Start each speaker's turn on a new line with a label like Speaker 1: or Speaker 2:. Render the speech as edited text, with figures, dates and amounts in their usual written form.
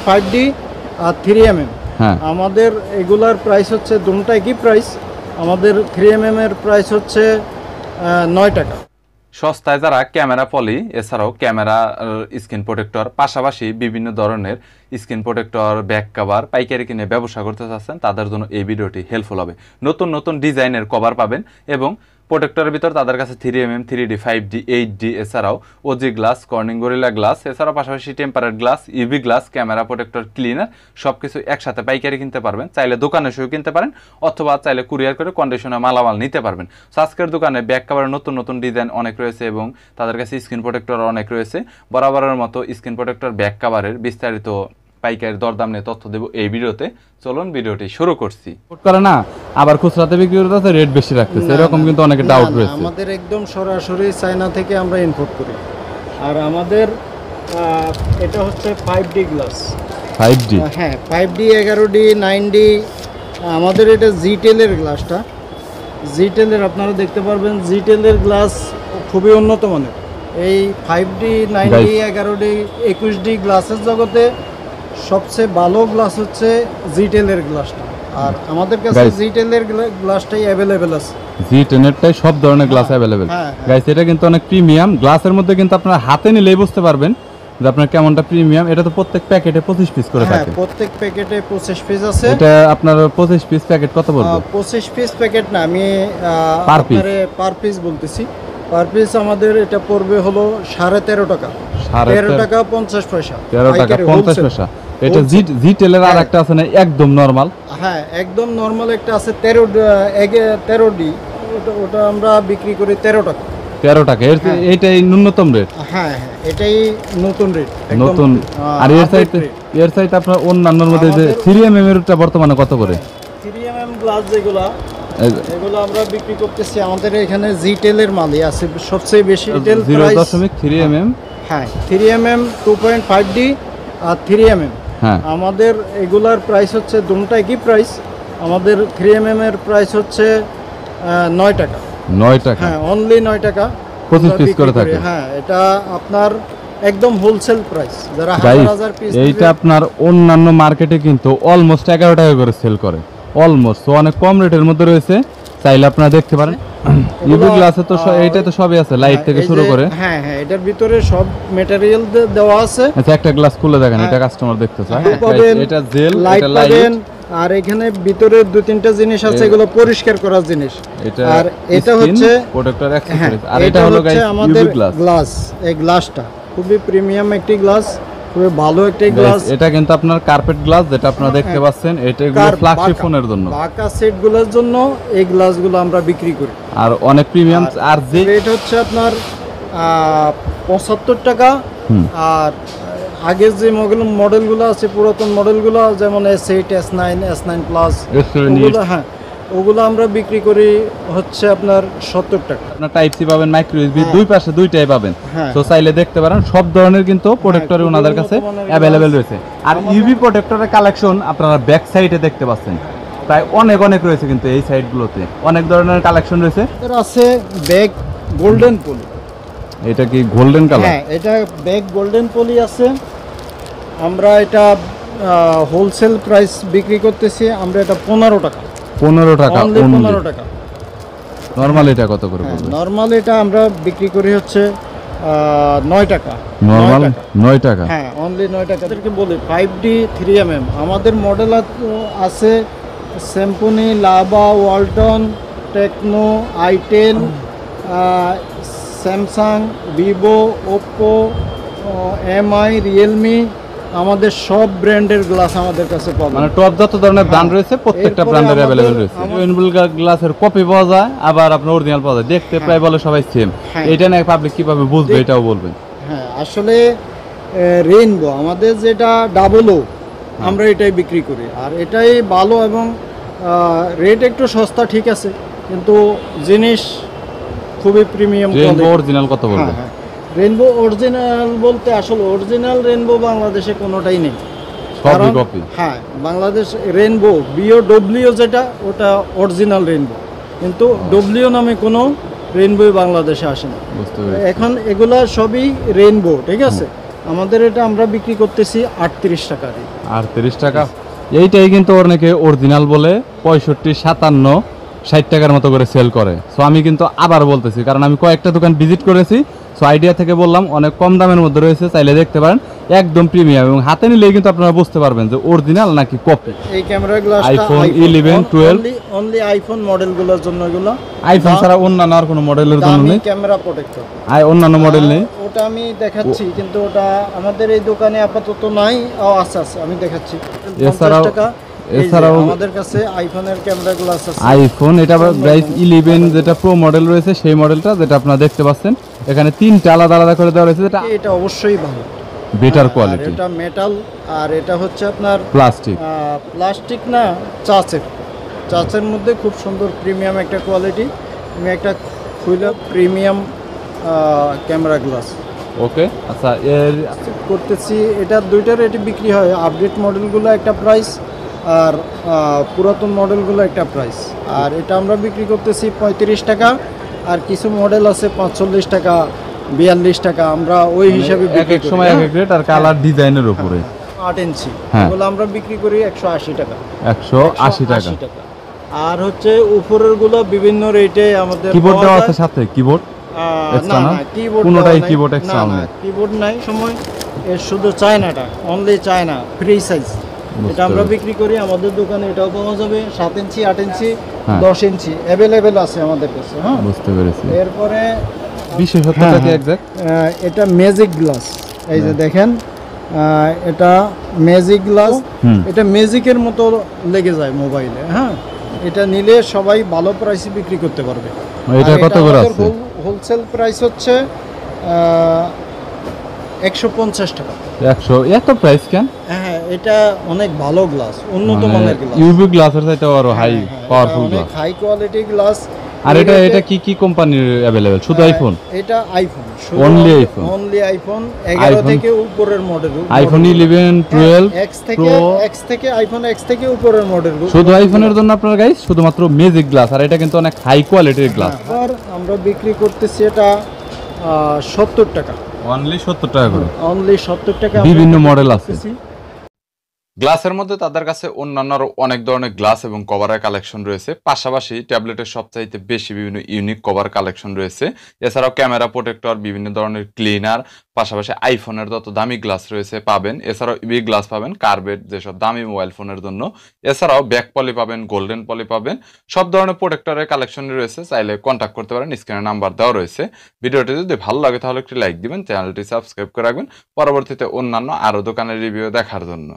Speaker 1: 5D আর 3mm।
Speaker 2: হ্যাঁ,
Speaker 1: আমাদের এগুলার প্রাইস হচ্ছে দুটোটা একই প্রাইস। আমাদের 3mm এর প্রাইস হচ্ছে 9 টাকা।
Speaker 2: সস্তায় যারা ক্যামেরা পলি এছাড়াও ক্যামেরা স্ক্রিন প্রোটেক্টর পাশাপাশি বিভিন্ন ধরনের স্ক্রিন প্রোটেক্টর ব্যাক কভার পাইকারি কিনে ব্যবসা করতে চাচ্ছেন তাদের জন্য এই ভিডিওটি হেল্পফুল হবে। নতুন নতুন ডিজাইনের কভার পাবেন এবং প্রোটেক্টরের ভিতর তাদের কাছে 3mm 3D 5D 8D এছাড়াও OG glass Corning Gorilla glass এছাড়াও পাশাপাশি tempered glass UV glass camera protector cleaner সবকিছু একসাথে পাইকারি কিনতে পারবেন। চাইলে দোকানে এসেও কিনতে পারেন অথবা চাইলে কুরিয়ার করে কন্ডিশনে মালামাল নিতে পারবেন। আজকের দোকানে ব্যাক কভারের নতুন নতুন ডিজাইন অনেক রয়েছে এবং তাদের কাছে স্ক্রিন প্রোটেক্টর অনেক রয়েছে। বরাবরের মতো স্ক্রিন প্রোটেক্টর ব্যাক কভারের বিস্তারিত পাইকারি দরদাম নিয়ে তথ্য দেব এই ভিডিওতে। চলুন ভিডিওটি শুরু করছি।
Speaker 3: করে না আবার খুচরাতে বিক্রি করতেছে রেট বেশি রাখতেছে এরকম কিন্তু অনেকে ডাউট রয়েছে।
Speaker 1: আমাদের একদম সরাসরি চায়না থেকে আমরা ইম্পোর্ট করি। আর আমাদের এটা হচ্ছে 5D গ্লাস।
Speaker 3: 5D
Speaker 1: হ্যাঁ 5D 11D 9D। আমাদের এটা জিটেলের গ্লাসটা। জিটেলের আপনারা দেখতে পারবেন জিটেলের গ্লাস খুবই উন্নত মানের। এই 5D 9D 11D 21D গ্লাসের জগতে সবচেয়ে ভালো গ্লাস হচ্ছে জিটেলের গ্লাসটা। আর আমাদের কাছে জিটেলের গ্লাসটাই অ্যাভেলেবেল আছে।
Speaker 3: জি10এরটাই সব ধরনের গ্লাস অ্যাভেলেবেল। গাইস এটা কিন্তু অনেক প্রিমিয়াম গ্লাসের মধ্যে কিন্তু আপনারা হাতে নিলেই বুঝতে পারবেন যে আপনার কেমনটা প্রিমিয়াম। এটা তো প্রত্যেক প্যাকেটে 25 পিস করে থাকে।
Speaker 1: হ্যাঁ প্রত্যেক প্যাকেটে 25 পিস আছে।
Speaker 3: এটা আপনার 25 পিস প্যাকেট কত পড়বে?
Speaker 1: 25 পিস প্যাকেট না, আমি পার পিস বলতেছি। পার পিস আমাদের এটা পড়বে হলো 13.5 টাকা। 13 টাকা 50 পয়সা।
Speaker 3: 13 টাকা 50 পয়সা। এটা জিটেলের আর একটা আছে না একদম নরমাল?
Speaker 1: হ্যাঁ একদম নরমাল একটা আছে 13D। ওটা আমরা বিক্রি করি 13 টাকা।
Speaker 3: 13 টাকা এইটাই ন্যূনতম রেট?
Speaker 1: হ্যাঁ হ্যাঁ এটাই নতুন রেট
Speaker 3: নতুন। আর এর সাইড আপনার অন্যান্যর মধ্যে যে 3mm এরটা বর্তমানে কত করে?
Speaker 1: 3mm গ্লাস যেগুলো এগুলো আমরা বিক্রি করতেছি আমাদের এখানে জিটেলের মালই আছে সবচেয়ে বেশি। টেল প্রাইস
Speaker 3: 0.3mm।
Speaker 1: হ্যাঁ 3mm 2.5D আর 3mm।
Speaker 3: হ্যাঁ
Speaker 1: আমাদের এগুলার প্রাইস হচ্ছে দুটোটা একই প্রাইস। আমাদের 3mm এর প্রাইস হচ্ছে 9 টাকা।
Speaker 3: 9 টাকা?
Speaker 1: হ্যাঁ অনলি 9 টাকা
Speaker 3: 25 পিস করে থাকে।
Speaker 1: হ্যাঁ এটা আপনার একদম হোলসেল প্রাইস। যারা হাজার পিস
Speaker 3: এইটা আপনার অন্যান্য মার্কেটে কিন্তু অলমোস্ট 11 টাকা করে সেল করে। অলমোস্ট অনেক কম রেটের মধ্যে রয়েছে, চাইলে আপনারা দেখতে পারেন। ইউভি গ্লাসে তো এইটা তো সবই আছে, লাইট থেকে শুরু করে।
Speaker 1: হ্যাঁ হ্যাঁ এটার ভিতরে সব ম্যাটেরিয়াল দেওয়া আছে।
Speaker 3: আচ্ছা একটা গ্লাস খুলে দেখেন, এটা কাস্টমার দেখতে চায়। এটা জেল,
Speaker 1: এটা লাইট। আর এখানে ভিতরে দুই তিনটা জিনিস আছে এগুলো পরিষ্কার করার জিনিস। আর এটা হচ্ছে
Speaker 3: প্রোটেক্টর অ্যাকসেসরিজ। আর এটা হলো গাইস
Speaker 1: আমাদের গ্লাস। এই গ্লাসটা খুবই প্রিমিয়াম একটি গ্লাস, খুবই ভালো একটি গ্লাস।
Speaker 3: এটা কিন্তু আপনার কার্পেট গ্লাস যেটা আপনারা দেখতে পাচ্ছেন। এটা এগুলো ফ্ল্যাগশিপ ফোনের জন্য,
Speaker 1: বাঁকা সেটগুলোর জন্য এই গ্লাসগুলো আমরা বিক্রি করি।
Speaker 3: আর অনেক প্রিমিয়াম। আর যে
Speaker 1: রেট হচ্ছে আপনার 75 টাকা। আর আগের যে মডেলগুলো আছে পুরাতন মডেলগুলো যেমন S8 S9 S9 প্লাস ওগুলো, হ্যাঁ ওগুলো আমরা বিক্রি করি হচ্ছে আপনার 70 টাকা।
Speaker 3: আপনার টাইপ সি পাবেন, মাইক্রো ইউএসবি দুই পাশে দুইটাই পাবেন।
Speaker 1: হ্যাঁ
Speaker 3: তো চাইলে দেখতে পারেন সব ধরনের কিন্তু প্রোটেক্টর ওনাদের কাছে অ্যাভেলেবেল রয়েছে। আর ইউভি প্রোটেক্টরের কালেকশন আপনারা ব্যাক সাইডে দেখতে পাচ্ছেন প্রায় অনেক রয়েছে কিন্তু এই সাইডগুলোতে অনেক ধরনের কালেকশন রয়েছে।
Speaker 1: এর আছে ব্যাক গোল্ডেন পলি।
Speaker 3: এটা কি গোল্ডেন কালার?
Speaker 1: হ্যাঁ এটা ব্যাক গোল্ডেন পলি আছে। আমরা এটা হোলসেল প্রাইস বিক্রি করতেছি আমরা এটা 15 টাকা।
Speaker 3: 15 টাকা?
Speaker 1: 15 টাকা।
Speaker 3: নরমাল এটা কত করে পড়বে?
Speaker 1: নরমাল এটা আমরা বিক্রি করি হচ্ছে 9 টাকা।
Speaker 3: নরমাল 9 টাকা?
Speaker 1: হ্যাঁ অনলি 9 টাকা। এদেরকে বলি 5D 3mm। আমাদের মডেল আছে Samsung, Lava, Walton, Tecno, i10, Samsung, Vivo, Oppo, MI, Realme. আমাদের সব ব্র্যান্ডের গ্লাস আমাদের কাছে পাবেন।
Speaker 3: মানে টপ যত ধরনের ব্র্যান্ড রয়েছে প্রত্যেকটা ব্র্যান্ডের अवेलेबल রয়েছে। রেইনবো গ্লাসের কপি পাওয়া যায় আবার আপনার অরিজিনাল পাওয়া যায়। দেখতে প্রায় বলে সবাই সেম। এটা না পাবলিক কিভাবে বুঝবে এটাও বলবেন।
Speaker 1: হ্যাঁ আসলে রেইনবো আমাদের যেটা ডাবল ও আমরা এটাই বিক্রি করি। আর এটাই ভালো এবং রেট একটু সস্তা ঠিক আছে কিন্তু জিনিস খুবই প্রিমিয়াম।
Speaker 3: রেইনবো অরিজিনাল কত বলবো?
Speaker 1: রেইনবো অরিজিনাল বলতে আসলে অরিজিনাল রেইনবো বাংলাদেশে কোনোটাই নেই।
Speaker 3: সবই কপি।
Speaker 1: হ্যাঁ বাংলাদেশ রেইনবো BOW যেটা ওটা অরিজিনাল রেইনবো, কিন্তু ডব্লিউ নামে কোনো রেইনবো বাংলাদেশে আসে না। এখন এগুলা সবই রেইনবো ঠিক আছে। আমাদের এটা আমরা বিক্রি করতেছি 38 টাকা রেট।
Speaker 3: 38 টাকা। এইটাই কিন্তু অনেকে অরিজিনাল বলে 65, 57, 60 টাকার মতো করে সেল করে। সো আমি কিন্তু আবার বলতেছি, কারণ আমি কয়েকটা দোকান ভিজিট করেছি, সো আইডিয়া থেকে বললাম অনেক কম দামের মধ্যে রয়েছে, চাইলে দেখতে পারেন, একদম প্রিমিয়াম, এবং হাতে নিলেই কিন্তু আপনারা বুঝতে পারবেন যে অরিজিনাল নাকি কপি।
Speaker 1: এই ক্যামেরা গ্লাসটা
Speaker 3: আইফোন 11, 12
Speaker 1: অনলি আইফোন মডেলগুলোর জন্য, এগুলো
Speaker 3: আইফোন ছাড়া অন্যান্য আর কোনো মডেলের জন্য নেই,
Speaker 1: ক্যামেরা প্রোটেক্টর।
Speaker 3: অন্যান্য মডেল নেই।
Speaker 1: ওটা আমি দেখাচ্ছি, কিন্তু ওটা আমাদের এই দোকানে আপাতত নাই। আচ্ছা আচ্ছা, আমি দেখাচ্ছি। এছাড়াও আমাদের কাছে আইফোনের ক্যামেরা গ্লাস আছে।
Speaker 3: আইফোন এটা প্রাইস 11 যেটা প্রো মডেল রয়েছে, সেই মডেলটা যেটা আপনারা দেখতে পাচ্ছেন, এখানে 3টা আলাদা আলাদা করে দেওয়া রয়েছে, যেটা
Speaker 1: এটা অবশ্যই ভালো,
Speaker 3: বেটার কোয়ালিটি।
Speaker 1: এটা মেটাল, আর এটা হচ্ছে আপনার
Speaker 3: প্লাস্টিক।
Speaker 1: প্লাস্টিক না, চাচের মধ্যে খুব সুন্দর প্রিমিয়াম একটা কোয়ালিটি। আমি একটা খুলে প্রিমিয়াম ক্যামেরা গ্লাস
Speaker 3: ওকে। আচ্ছা, এর
Speaker 1: করতেছি। এটা দুইটার রেটে বিক্রি হয়। আপডেট মডেলগুলো একটা প্রাইস, আর পুরাতন মডেলগুলো একটা প্রাইস। আর এটা আমরা বিক্রি করতেছি 35 টাকা, আর কিছু মডেল আছে 45 টাকা, 42 টাকা। আমরা ওই হিসাবে
Speaker 3: এক এক সময় এক এক রেট, আর কালার ডিজাইনের উপরে।
Speaker 1: 8 ইঞ্চি
Speaker 3: হ্যাঁ,
Speaker 1: এগুলো আমরা বিক্রি করি 180 টাকা।
Speaker 3: 180 টাকা।
Speaker 1: আর হচ্ছে উপরের গুলো বিভিন্ন রেটে আমাদের
Speaker 3: কিবোর্ড দেওয়া আছে সাথে, কিবোর্ড
Speaker 1: না না, কিবোর্ড
Speaker 3: কোনোটাই কিবোর্ড এক্সট্রা নেই,
Speaker 1: কিবোর্ড নাই। সময় এর শুধু চায়নাটা, অনলি চায়না, ফ্রি সাইজ। এটা আমরা বিক্রি করি আমাদের দোকানে, এটাও পাওয়া যাবে 7 ইঞ্চি, 8 ইঞ্চি, 10 ইঞ্চি অ্যাভেলেবেল আছে আমাদের কাছে। হ্যাঁ,
Speaker 3: বুঝতে পেরেছি।
Speaker 1: এরপরে
Speaker 3: বিশেষত্বটা কি এক্সাক্ট?
Speaker 1: এটা ম্যাজিক গ্লাস, এই যে দেখেন, এটা ম্যাজিক গ্লাস। এটা ম্যাজিকের মতো লেগে যায় মোবাইলে। হ্যাঁ, এটা নিলে সবাই ভালো প্রাইসে বিক্রি করতে পারবে।
Speaker 3: এটা কত করে আছে?
Speaker 1: হোলসেল প্রাইস হচ্ছে 150 টাকা।
Speaker 3: 100? এত প্রাইস কেন?
Speaker 1: হ্যাঁ, এটা অনেক ভালো গ্লাস, উন্নত মানের গ্লাস।
Speaker 3: ইউভি গ্লাসের চাইতে আরো high powerful glass,
Speaker 1: high quality glass.
Speaker 3: আর এটা কি কোম্পানির अवेलेबल? শুধু আইফোন?
Speaker 1: এটা iPhone,
Speaker 3: only iPhone.
Speaker 1: Only iPhone 11 থেকে উপরের মডেল,
Speaker 3: আইফোন 11, 12
Speaker 1: X থেকে আইফোন X থেকে উপরের মডেল।
Speaker 3: শুধু আইফোনের জন্য আপনার গাইস শুধুমাত্র ম্যাজিক গ্লাস, আর এটা কিন্তু অনেক হাই কোয়ালিটির গ্লাস।
Speaker 1: আর আমরা বিক্রি করতেছি এটা 70 টাকা,
Speaker 3: অনলি 70 টাকা করে,
Speaker 1: অনলি 70 টাকা।
Speaker 3: বিভিন্ন মডেল আছে।
Speaker 2: গ্লাসের মধ্যে তাদের কাছে অন্যান্য আরো অনেক ধরনের গ্লাস এবং কভারের কালেকশন রয়েছে, পাশাপাশি ট্যাবলেটের সবচাইতে বেশি বিভিন্ন ইউনিক কভার কালেকশন রয়েছে। এছাড়াও ক্যামেরা প্রোটেক্টর, বিভিন্ন ধরনের ক্লিনার, পাশাপাশি আইফোনের যত দামি গ্লাস রয়েছে পাবেন। এছাড়াও ইবি গ্লাস পাবেন, কার্বেট যেসব দামি মোবাইল ফোনের জন্য। এছাড়াও ব্যাক পলি পাবেন, গোল্ডেন পলি পাবেন, সব ধরনের প্রোটেক্টরের কালেকশন রয়েছে। চাইলে কন্ট্যাক্ট করতে পারেন, স্ক্রিনে নাম্বার দেওয়া রয়েছে। ভিডিওটি যদি ভালো লাগে তাহলে একটি লাইক দিবেন, চ্যানেলটি সাবস্ক্রাইব করে রাখবেন পরবর্তীতে অন্যান্য আরো দোকানের রিভিউ দেখার জন্য।